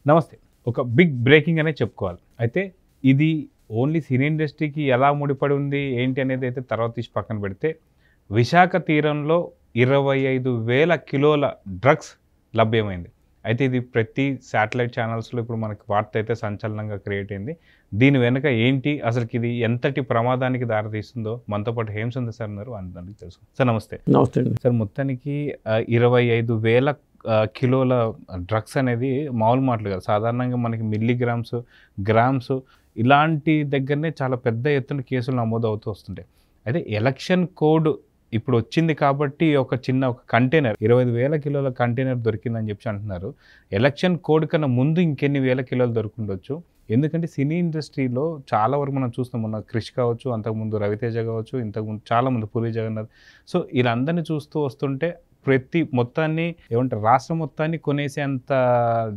నమస్తే. ఒక big breaking అనే చెప్పుకోవాలి. అయితే ఇది ఓన్లీ సినీ ఇండస్ట్రీకి ఎలా ముడిపడి ఉంది ఏంటి అనేది అయితే తర్వాత తీసి పక్కన పెడితే, విశాఖ తీరంలో 25,000 కిలోల డ్రగ్స్ లభ్యమైంది. అయితే ఇది ప్రతి శాటిలైట్ ఛానల్స్‌లో ఇప్పుడు మనకి వార్త అయితే సంచలనంగా క్రియేట్ అయింది. దీని వెనుక ఏంటి? అసలుకి ఇది ఎంతటి ప్రమాదానికి దారితీస్తుందో మనతో పాటు హేమచంద్ర సార్ ఉన్నారు. అందరికీ తెలుసు. సార్ నమస్తే. నమస్తే అండి. సార్ మొత్తానికి 25,000 కిలోల డ్రగ్స్ అనేది మామూలు మాటలు కాదు. సాధారణంగా మనకి మిల్లీగ్రామ్స్, గ్రామ్స్ ఇలాంటి దగ్గరనే చాలా పెద్ద ఎత్తున కేసులు నమోదు అవుతూ వస్తుంటాయి. అయితే ఎలక్షన్ కోడ్ ఇప్పుడు వచ్చింది కాబట్టి ఒక కంటైనర్ 25,000 కిలోల కంటైనర్ దొరికిందని చెప్పి అంటున్నారు. ఎలక్షన్ కోడ్ కన్నా ముందు ఇంకెన్ని వేల కిలోలు దొరుకుండొచ్చు. ఎందుకంటే సినీ ఇండస్ట్రీలో చాలా వరకు మనం చూస్తాం. మొన్న క్రిష్ కావచ్చు, అంతకుముందు రవితేజ కావచ్చు, ఇంతకుముందు చాలామంది పూరి జగన్నాథ్. సో వీళ్ళందరినీ చూస్తూ వస్తుంటే మొత్తాన్ని ఏమంటారు, రాష్ట్రం మొత్తాన్ని కొనేసేంత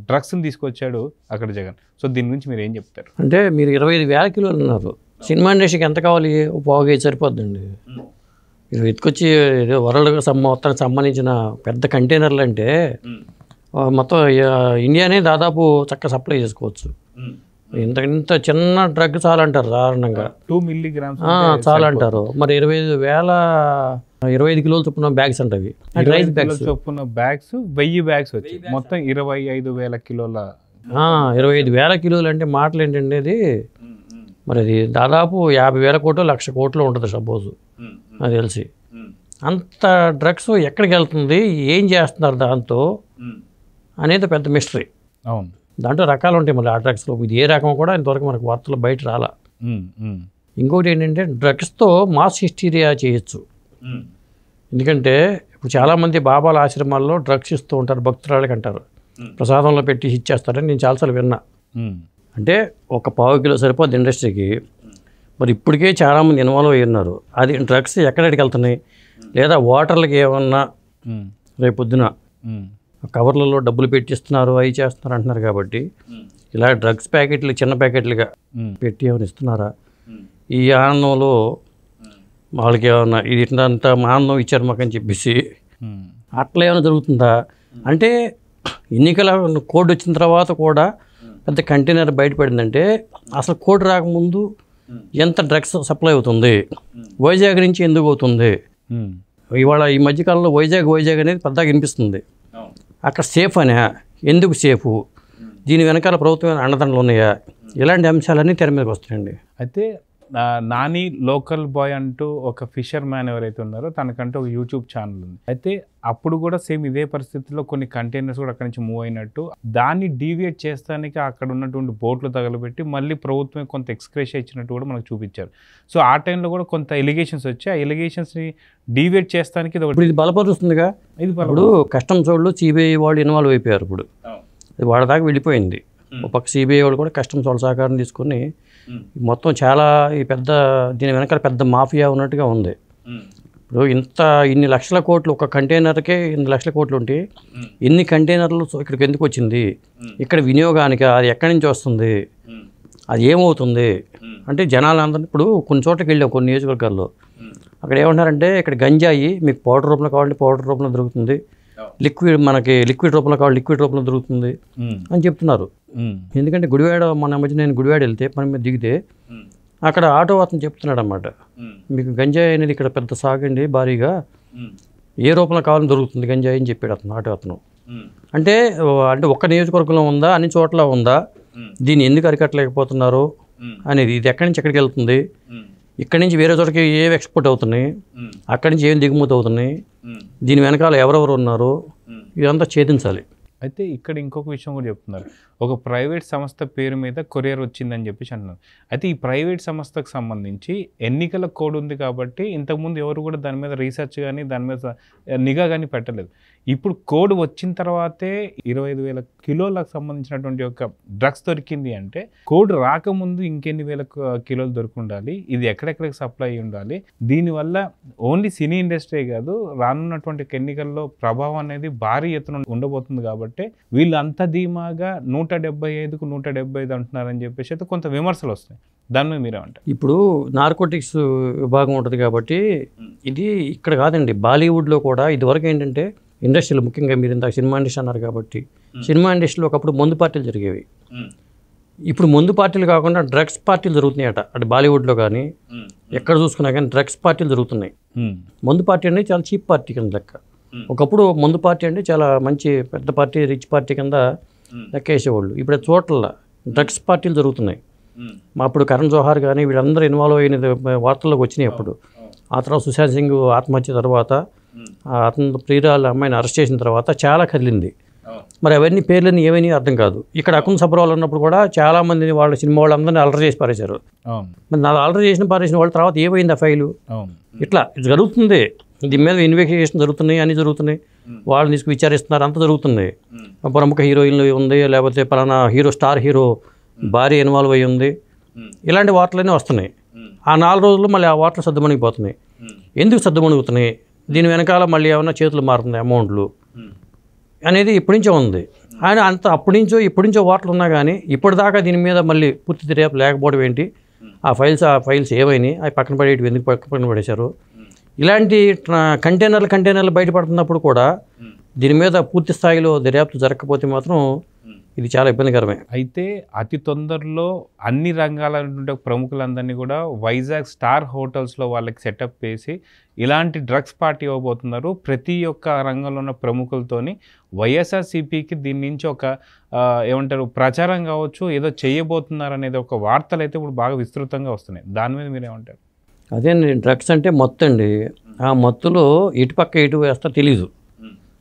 డ్రగ్స్ని తీసుకొచ్చాడు అక్కడ జగన్. సో దీని గురించి మీరు ఏం చెప్తారు? అంటే మీరు 25,000 కిలోలు అన్నారు. సినిమా ఇండస్ట్రీకి ఎంత కావాలి? పావుగా సరిపోద్దండి. మీరు ఎత్తుకొచ్చి వరల్డ్ మొత్తానికి సంబంధించిన పెద్ద కంటైనర్లు అంటే మొత్తం ఇండియానే దాదాపు చక్కగా సప్లై చేసుకోవచ్చు. ఇంత చిన్న డ్రగ్ చాలంటారు సాధారణంగా. 2 మిల్లీగ్రామ్స్ చాలా అంటారు. మరి 25 కిలోలు చొప్పున బ్యాగ్స్ అంటవి. రైస్ బ్యాగ్స్ చొప్పున బ్యాగ్స్ 1000 బ్యాగ్స్ వచ్చి మొత్తం 25,000 కిలోల 25,000 కిలోలు అంటే మాటలు ఏంటండి అది. మరి అది దాదాపు 50,000 కోట్లు 1,00,000 కోట్లు ఉంటుంది సపోజ్. నాకు తెలిసి అంత డ్రగ్స్ ఎక్కడికి వెళ్తుంది, ఏం చేస్తున్నారు దాంతో అనేది పెద్ద మిస్టరీ. అవును, దాంట్లో రకాలు ఉంటాయి. మళ్ళీ ఆ డ్రగ్స్లో ఇది ఏ రకం కూడా ఇంతవరకు మనకు వార్తలు బయట రాలా. ఇంకొకటి ఏంటంటే డ్రగ్స్తో మాస్ హిస్టీరియా చేయొచ్చు. ఎందుకంటే ఇప్పుడు చాలామంది బాబాల ఆశ్రమాల్లో డ్రగ్స్ ఇస్తూ ఉంటారు, భక్తురాళ్ళకి అంటారు, ప్రసాదంలో పెట్టి ఇచ్చేస్తారని నేను చాలాసార్లు విన్నా. అంటే ఒక పావు కిలో సరిపోద్ది ఇండస్ట్రీకి. మరి ఇప్పటికే చాలామంది ఇన్వాల్వ్ అయ్యి ఉన్నారు. అది డ్రగ్స్ ఎక్కడికి వెళ్తున్నాయి, లేదా ఓటర్లకి ఏమన్నా రేపు పొద్దున కవర్లలో డబ్బులు పెట్టిస్తున్నారు, అవి చేస్తున్నారు అంటున్నారు. కాబట్టి ఇలా డ్రగ్స్ ప్యాకెట్లు చిన్న ప్యాకెట్లుగా పెట్టి ఏమైనా ఇస్తున్నారా? ఈ ఆనందంలో వాళ్ళకి ఏమన్నా ఇది ఇంత ఆనందం ఇచ్చారు మాకు అని చెప్పేసి అట్లా ఏమైనా జరుగుతుందా? అంటే ఎన్నికల కోడ్ వచ్చిన తర్వాత కూడా పెద్ద కంటైనర్ బయటపడిందంటే అసలు కోడ్ రాకముందు ఎంత డ్రగ్స్ సప్లై అవుతుంది, వైజాగ్ నుంచి ఎందుకు అవుతుంది? ఇవాళ ఈ మధ్యకాలంలో వైజాగ్ అనేది పెద్దగా వినిపిస్తుంది. అక్కడ సేఫ్ అనే, ఎందుకు సేఫ్, దీని వెనకాల ప్రభుత్వం అండదండలు ఉన్నాయా? ఇలాంటి అంశాలన్నీ తెర మీదకి వస్తాయండి. అయితే నాని లోకల్ బాయ్ అంటూ ఒక ఫిషర్ మ్యాన్ ఎవరైతే ఉన్నారో తనకంటూ ఒక యూట్యూబ్ ఛానల్ ఉంది. అయితే అప్పుడు కూడా సేమ్ ఇదే పరిస్థితిలో కొన్ని కంటైనర్స్ కూడా అక్కడి నుంచి మూవ్ అయినట్టు, దాన్ని డీవియేట్ చేస్తానికి అక్కడ ఉన్నటువంటి బోట్లు తగలబెట్టి మళ్ళీ ప్రభుత్వం కొంత ఎక్స్క్రేషియా ఇచ్చినట్టు కూడా మనకు చూపించారు. సో ఆ టైంలో కూడా కొంత ఎలిగేషన్స్ వచ్చాయి. ఆ ఎలిగేషన్స్ని డీవియేట్ చేస్తానికి ఇది బలపరుస్తుందిగా. ఇప్పుడు కస్టమ్స్ వాళ్ళు సిబిఐ వాళ్ళు ఇన్వాల్వ్ అయిపోయారు. ఇప్పుడు వాళ్ళ దాకా వెళ్ళిపోయింది. ఒక పక్క సిబిఐ వాళ్ళు కూడా కస్టమ్స్ వాళ్ళ సహకారం తీసుకొని మొత్తం చాలా ఈ దీని వెనకాల పెద్ద మాఫియా ఉన్నట్టుగా ఉంది. ఇప్పుడు ఇన్ని లక్షల కోట్లు ఒక కంటైనర్కే ఇన్ని లక్షల కోట్లు ఉంటే ఎన్ని కంటైనర్లు ఇక్కడికి ఎందుకు వచ్చింది, ఇక్కడ వినియోగానికి అది ఎక్కడి నుంచి వస్తుంది, అది ఏమవుతుంది అంటే జనాలందరూ ఇప్పుడు కొన్ని చోట్లకి వెళ్ళాం, కొన్ని నియోజకవర్గాల్లో. అక్కడ ఏమంటారంటే ఇక్కడ గంజాయి మీకు పౌడర్ రూపంలో కావాలంటే పౌడర్ రూపంలో దొరుకుతుంది, మనకి లిక్విడ్ రూపంలో కావాలి లిక్విడ్ రూపంలో దొరుకుతుంది అని చెప్తున్నారు. ఎందుకంటే గుడివాడ నేను గుడివాడ వెళ్తే పని మీద దిగితే అక్కడ ఆటో అతను చెప్తున్నాడు అన్నమాట, మీకు గంజాయి అనేది ఇక్కడ పెద్ద సాగండి భారీగా, ఏ రూపంలో కావాలని దొరుకుతుంది గంజాయి అని చెప్పాడు ఆటో అతను. అంటే ఒక్క నియోజకవర్గంలో ఉందా, అన్ని చోట్ల ఉందా, దీన్ని ఎందుకు అరికట్టలేకపోతున్నారు అనేది, ఇది ఎక్కడి నుంచి ఎక్కడికి వెళ్తుంది, ఇక్కడి నుంచి వేరే చోటకి ఏవి ఎక్స్పోర్ట్ అవుతున్నాయి, అక్కడి నుంచి ఏం దిగుమతి అవుతున్నాయి, దీని వెనకాల ఎవరెవరు ఉన్నారు, ఇదంతా ఛేదించాలి. అయితే ఇక్కడ ఇంకొక విషయం కూడా చెప్తున్నారు, ఒక ప్రైవేట్ సంస్థ పేరు మీద కొరియర్ వచ్చిందని చెప్పేసి అంటున్నారు. అయితే ఈ ప్రైవేట్ సంస్థకు సంబంధించి ఎన్నికల కోడ్ ఉంది కాబట్టి ఇంతకుముందు ఎవరు కూడా దాని మీద రీసెర్చ్ కానీ దాని మీద నిఘా కానీ పెట్టలేదు. ఇప్పుడు కోడ్ వచ్చిన తర్వాతే 25,000 కిలోలకు సంబంధించినటువంటి ఒక డ్రగ్స్ దొరికింది అంటే కోడ్ రాకముందు ఇంకెన్ని వేల కిలోలు దొరికి ఉండాలి, ఇది ఎక్కడెక్కడికి సప్లై అయ్యి ఉండాలి. దీనివల్ల ఓన్లీ సినీ ఇండస్ట్రీ కాదు, రానున్నటువంటి ఎన్నికల్లో ప్రభావం అనేది భారీ ఎత్తున ఉండబోతుంది. కాబట్టి వీళ్ళు అంత ధీమాగా 175కు 175 అంటున్నారని చెప్పేసి అయితే కొంత విమర్శలు వస్తాయి. దాని మీద మీరేమంటారు? ఇప్పుడు నార్కోటిక్స్ విభాగం ఉంటుంది కాబట్టి ఇది ఇక్కడ కాదండి, బాలీవుడ్లో కూడా ఇదివరకు ఏంటంటే ఇండస్ట్రీలో ముఖ్యంగా మీరు ఇందాక సినిమా ఇండస్ట్రీ అన్నారు కాబట్టి సినిమా ఇండస్ట్రీలో ఒకప్పుడు మందు పార్టీలు జరిగేవి. ఇప్పుడు మందు పార్టీలు కాకుండా డ్రగ్స్ పార్టీలు జరుగుతున్నాయట. అటు బాలీవుడ్లో కానీ ఎక్కడ చూసుకున్నా కానీ డ్రగ్స్ పార్టీలు జరుగుతున్నాయి. మందు పార్టీ అనేది చాలా చీప్ పార్టీ కింద లెక్క. ఒకప్పుడు మందు పార్టీ అంటే చాలా మంచి పెద్ద పార్టీ, రిచ్ పార్టీ కింద లెక్క వేసేవాళ్ళు. ఇప్పుడు చోట్ల డ్రగ్స్ పార్టీలు జరుగుతున్నాయి. అప్పుడు కరణ్ జోహార్ కానీ వీళ్ళందరూ ఇన్వాల్వ్ అయిన వార్తల్లోకి వచ్చినాయి అప్పుడు. ఆ తర్వాత సుశాంత్ సింగ్ ఆత్మహత్య తర్వాత అతని ప్రియురాలు అమ్మాయిని అరెస్ట్ చేసిన తర్వాత చాలా కదిలింది. మరి అవన్నీ పేర్లని ఏమని అర్థం కాదు. ఇక్కడ అకున్ సబ్రాలు ఉన్నప్పుడు కూడా చాలామంది వాళ్ళ సినిమా వాళ్ళందరినీ అలర్ చేసి పారేశారు. మరి నా అలర్ పారేసిన వాళ్ళ తర్వాత ఏమైంది ఆ ఫైలు? ఇట్లా జరుగుతుంది. దీని మీద ఇన్వెస్టిగేషన్ జరుగుతున్నాయి, అన్నీ జరుగుతున్నాయి. వాళ్ళని తీసుకు విచారిస్తున్నారు, అంతా జరుగుతుంది. ప్రముఖ హీరోయిన్లు ఉంది, లేకపోతే పలానా హీరో స్టార్ హీరో భార్య ఇన్వాల్వ్ అయ్యి ఉంది. ఇలాంటి వార్తలన్నీ వస్తున్నాయి. ఆ 4 రోజుల్లో మళ్ళీ ఆ వార్తలు సర్దుమణిగిపోతున్నాయి. ఎందుకు సర్దుమణుగుతున్నాయి? దీని వెనకాల మళ్ళీ ఏమైనా చేతులు మారుతున్నాయి అమౌంట్లు అనేది ఇప్పటి నుంచో ఉంది. ఆయన అంత అప్పటి నుంచో వార్తలు ఉన్నా కానీ ఇప్పటిదాకా దీని మీద మళ్ళీ పూర్తి దర్యాప్తు లేకపోవడం ఏంటి? ఆ ఫైల్స్ ఏమైనాయి? అవి పక్కన పడేవి ఎందుకు పక్కన పడేశారు? ఇలాంటి కంటైనర్లు బయటపడుతున్నప్పుడు కూడా దీని మీద పూర్తి స్థాయిలో దర్యాప్తు జరగకపోతే మాత్రం ఇది చాలా ఇబ్బందికరమే. అయితే అతి తొందరలో అన్ని రంగాల నుండి ప్రముఖులందరినీ కూడా వైజాగ్ స్టార్ హోటల్స్లో వాళ్ళకి సెటప్ చేసి ఇలాంటి డ్రగ్స్ పార్టీ ఇవ్వబోతున్నారు. ప్రతి ఒక్క రంగంలో ఉన్న ప్రముఖులతోని వైఎస్ఆర్సీపీకి దీని నుంచి ఒక ఏమంటారు ప్రచారం కావచ్చు, ఏదో చేయబోతున్నారు అనేది ఒక వార్తలు అయితే ఇప్పుడు బాగా విస్తృతంగా వస్తున్నాయి. దాని మీద మీరు ఏమంటారు? అదేండి, డ్రగ్స్ అంటే మత్తు అండి. ఆ మత్తులో ఇటుపక్క ఎటు వేస్తా తెలీదు.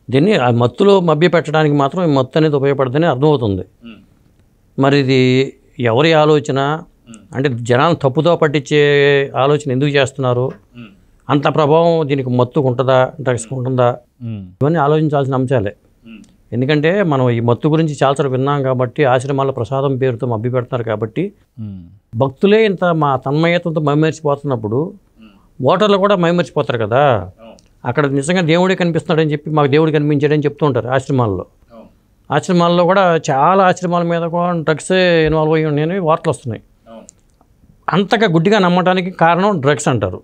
దీన్ని ఆ మత్తులో మభ్య పెట్టడానికి మాత్రం ఈ మత్తు అనేది ఉపయోగపడుతుందని అర్థమవుతుంది. మరి ఇది ఎవరి ఆలోచన అంటే జనాలను తప్పుదో పట్టించే ఆలోచన ఎందుకు చేస్తున్నారు? అంత ప్రభావం దీనికి మత్తుకు ఉంటుందా, డ్రగ్స్కి ఉంటుందా? ఇవన్నీ ఆలోచించాల్సిన అంశాలే. ఎందుకంటే మనం ఈ మత్తు గురించి చాలాసార్లు విన్నాం కాబట్టి, ఆశ్రమాల ప్రసాదం పేరుతో మభ్య పెడుతున్నారు కాబట్టి భక్తులే ఇంత మా తన్మయత్వంతో మైమరిచిపోతున్నప్పుడు ఓటర్లు కూడా మైమరిచిపోతారు కదా. అక్కడ నిజంగా దేవుడే కనిపిస్తున్నాడని చెప్పి మాకు దేవుడు కనిపించాడని చెప్తూ ఉంటారు ఆశ్రమాల్లో కూడా చాలా ఆశ్రమాల మీద కూడా డ్రగ్సే ఇన్వాల్వ్ అయ్యి ఉన్నాయని వార్తలు వస్తున్నాయి. అంతగా గుడ్డిగా నమ్మటానికి కారణం డ్రగ్స్ అంటారు.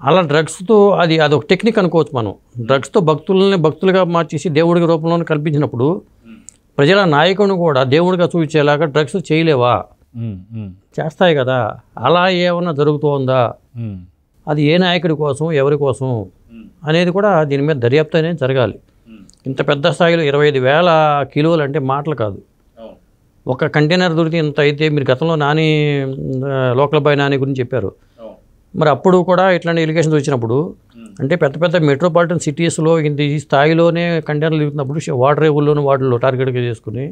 అలా డ్రగ్స్తో అదొక టెక్నిక్ అనుకోవచ్చు. మనం డ్రగ్స్తో భక్తులుగా మార్చేసి దేవుడి రూపంలో కల్పించినప్పుడు ప్రజల నాయకుడిని కూడా దేవుడిగా చూపించేలాగా డ్రగ్స్ చేయలేవా? చేస్తాయి కదా. అలా ఏమన్నా జరుగుతుందా? అది ఏ నాయకుడి కోసం, ఎవరి కోసం అనేది కూడా దీని మీద దర్యాప్తు అనేది జరగాలి. ఇంత పెద్ద స్థాయిలో 25,000 కిలోలు అంటే మాటలు కాదు. ఒక కంటైనర్ దొరికి ఇంత అయితే మీరు గతంలో లోకల్ బాయ్ నాని గురించి చెప్పారు. మరి అప్పుడు కూడా ఇట్లాంటి ఎలిగేషన్స్ వచ్చినప్పుడు అంటే పెద్ద పెద్ద మెట్రోపాలిటన్ సిటీస్లో ఈ స్థాయిలోనే కంటైనర్లు దిగుతున్నప్పుడు వాటర్ రేవుల్లోనూ వాటిలో టార్గెట్గా చేసుకుని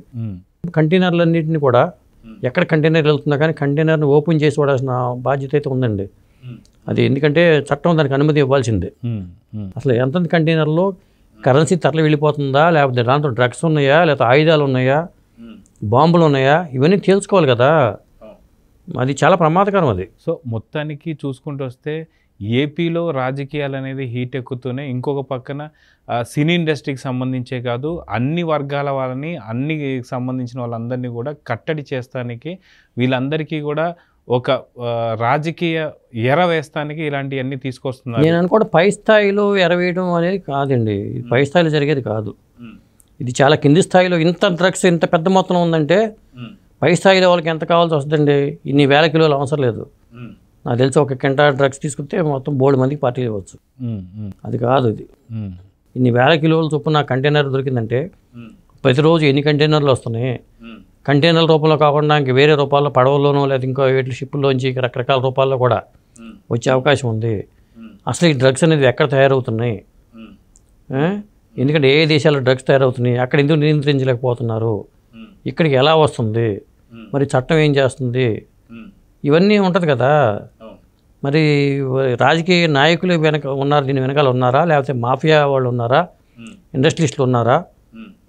కంటైనర్లన్నింటినీ కూడా ఎక్కడ కంటైనర్ వెళ్తుందా కానీ కంటైనర్ని ఓపెన్ చేసి పడాల్సిన బాధ్యత అయితే ఉందండి. అది ఎందుకంటే చట్టం దానికి అనుమతి ఇవ్వాల్సిందే. అసలు ఎంతంత కంటైనర్లో కరెన్సీ తరలి వెళ్ళిపోతుందా, లేకపోతే దాంట్లో డ్రగ్స్ ఉన్నాయా, లేకపోతే ఆయుధాలు ఉన్నాయా, బాంబులు ఉన్నాయా, ఇవన్నీ తెలుసుకోవాలి కదా. అది చాలా ప్రమాదకరం అది. సో మొత్తానికి చూసుకుంటూ వస్తే ఏపీలో రాజకీయాలు అనేది హీట్ ఎక్కుతూనే ఇంకొక పక్కన సినీ ఇండస్ట్రీకి సంబంధించే కాదు అన్ని వర్గాల వాళ్ళని అన్ని సంబంధించిన వాళ్ళందరినీ కూడా కట్టడి చేస్తానికి వీళ్ళందరికీ కూడా ఒక రాజకీయ ఎర వేస్తానికి ఇలాంటివన్నీ తీసుకొస్తున్నారు. నేను అనుకోవడం పై స్థాయిలో ఎరవేయడం అనేది కాదండి. పై స్థాయిలో జరిగేది కాదు. ఇది చాలా కింది స్థాయిలో ఇంత డ్రగ్స్ ఇంత పెద్ద మొత్తం ఉందంటే పై స్థాయిలో వాళ్ళకి ఎంత కావాల్సి వస్తుందండి? ఇన్ని వేల కిలోలు అవసరం లేదు. నాకు తెలిసి ఒక కింటా డ్రగ్స్ తీసుకుంటే మొత్తం 3 మందికి పార్టీ ఇవ్వచ్చు. అది కాదు. ఇది ఇన్ని వేల కిలోలు చొప్పున కంటైనర్ దొరికిందంటే ప్రతిరోజు ఎన్ని కంటైనర్లు వస్తున్నాయి? కంటైనర్ల రూపంలో కాకుండా ఇంక వేరే రూపాల్లో పడవల్లోనో లేదా ఇంకో వీటి షిప్పుల్లోంచి రకరకాల రూపాల్లో కూడా వచ్చే అవకాశం ఉంది. అసలు ఈ డ్రగ్స్ అనేది ఎక్కడ తయారవుతున్నాయి? ఎందుకంటే ఏ దేశాల్లో డ్రగ్స్ తయారవుతున్నాయి, అక్కడ ఎందుకు నియంత్రించలేకపోతున్నారు, ఇక్కడికి ఎలా వస్తుంది, మరి చట్టం ఏం చేస్తుంది, ఇవన్నీ ఉంటుంది కదా. మరి రాజకీయ నాయకులు ఉన్నారు, దీని వెనకాల ఉన్నారా, లేకపోతే మాఫియా వాళ్ళు ఉన్నారా, ఇండస్ట్రియలిస్టులు ఉన్నారా,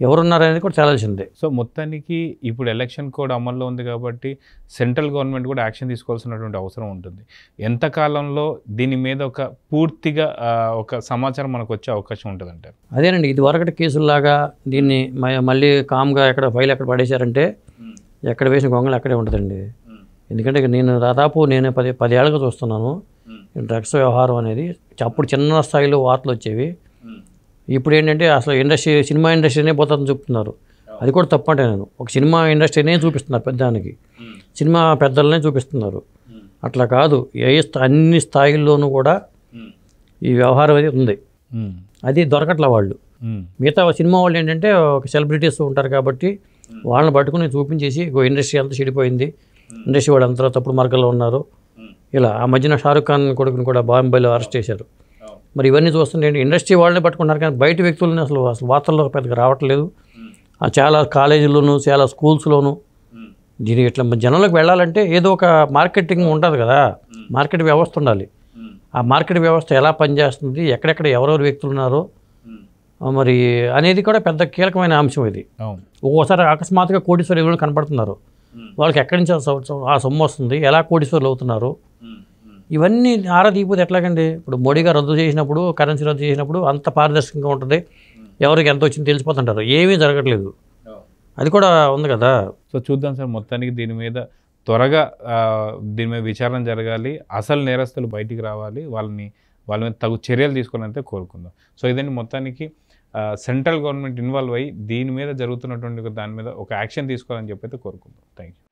ఎవరున్నారనేది కూడా తేలాల్సిందే. సో మొత్తానికి ఇప్పుడు ఎలక్షన్ కోడ్ అమల్లో ఉంది కాబట్టి సెంట్రల్ గవర్నమెంట్ కూడా యాక్షన్ తీసుకోవాల్సినటువంటి అవసరం ఉంటుంది. ఎంతకాలంలో దీని మీద ఒక పూర్తిగా ఒక సమాచారం మనకు వచ్చే అవకాశం ఉంటుంది అంటారు? అదేనండి, ఇది వరకటి కేసుల్లాగా దీన్ని మళ్ళీ కామ్గా ఫైల్ ఎక్కడ పడేశారంటే ఎక్కడ వేసిన గొంగళి అక్కడే ఉంటుందండి. ఎందుకంటే నేను 10 ఏళ్ళగా చూస్తున్నాను డ్రగ్స్ వ్యవహారం అనేది. అప్పుడు చిన్న స్థాయిలో వార్తలు వచ్చేవి, ఇప్పుడు ఏంటంటే అసలు సినిమా ఇండస్ట్రీనే పోతుందని చెప్తున్నారు. అది కూడా తప్పంటే నేను ఒక సినిమా ఇండస్ట్రీనే చూపిస్తున్నారు పెద్దానికి, సినిమా పెద్దలనే చూపిస్తున్నారు. అట్లా కాదు, అన్ని స్థాయిల్లోనూ కూడా ఈ వ్యవహారం అనేది ఉంది. అది దొరకట్ల వాళ్ళు. మిగతా సినిమా వాళ్ళు ఏంటంటే ఒక సెలబ్రిటీస్ ఉంటారు కాబట్టి వాళ్ళని పట్టుకుని చూపించేసి ఇండస్ట్రీ అంతా చెడిపోయింది, ఇండస్ట్రీ వాళ్ళు అంతా తప్పుడు మార్గంలో ఉన్నారు. ఇలా ఆ మధ్యన షారుఖ్ ఖాన్ కొడుకుని కూడా బాంబేలో అరెస్ట్ చేశారు. మరి ఇవన్నీ చూస్తుంటే ఇండస్ట్రీ వాళ్ళని పట్టుకున్నారు కానీ బయట వ్యక్తులని అసలు వార్తల్లో పెద్దగా రావట్లేదు. చాలా కాలేజీల్లోనూ చాలా స్కూల్స్లోనూ దీని ఇట్లా జనంలోకి వెళ్ళాలంటే ఏదో ఒక మార్కెటింగ్ ఉంటుంది కదా, మార్కెట్ వ్యవస్థ ఉండాలి. ఆ మార్కెట్ వ్యవస్థ ఎలా పనిచేస్తుంది, ఎక్కడెక్కడ ఎవరెవరు వ్యక్తులు ఉన్నారో మరి అనేది కూడా పెద్ద కీలకమైన అంశం ఇది. ఒక్కోసారి అకస్మాత్తుగా కోటీశ్వరులు కనపడుతున్నారు, వాళ్ళకి ఎక్కడి నుంచి ఆ సొమ్ము వస్తుంది, ఎలా కోటీశ్వరులు అవుతున్నారు, ఇవన్నీ ఆరా తీయకపోతే ఎట్లాగండి. ఇప్పుడు మోడీ గారు రద్దు చేసినప్పుడు, కరెన్సీ రద్దు చేసినప్పుడు అంత పారదర్శకంగా ఉంటుంది, ఎవరికి ఎంత వచ్చింది తెలిసిపోతుంటారు. ఏమీ జరగట్లేదు, అది కూడా ఉంది కదా. సో చూద్దాం సార్, మొత్తానికి దీని మీద త్వరగా దీని మీద విచారణ జరగాలి, అసలు నేరస్తులు బయటికి రావాలి, వాళ్ళ మీద తగు చర్యలు తీసుకోవాలంటే కోరుకుందాం. సో ఇదండి మొత్తానికి సెంట్రల్ గవర్నమెంట్ ఇన్వాల్వ్ అయ్యి దీని మీద జరుగుతున్నటువంటి దాని మీద ఒక యాక్షన్ తీసుకోవాలని చెప్పి అయితే కోరుకుందాం. Thank you.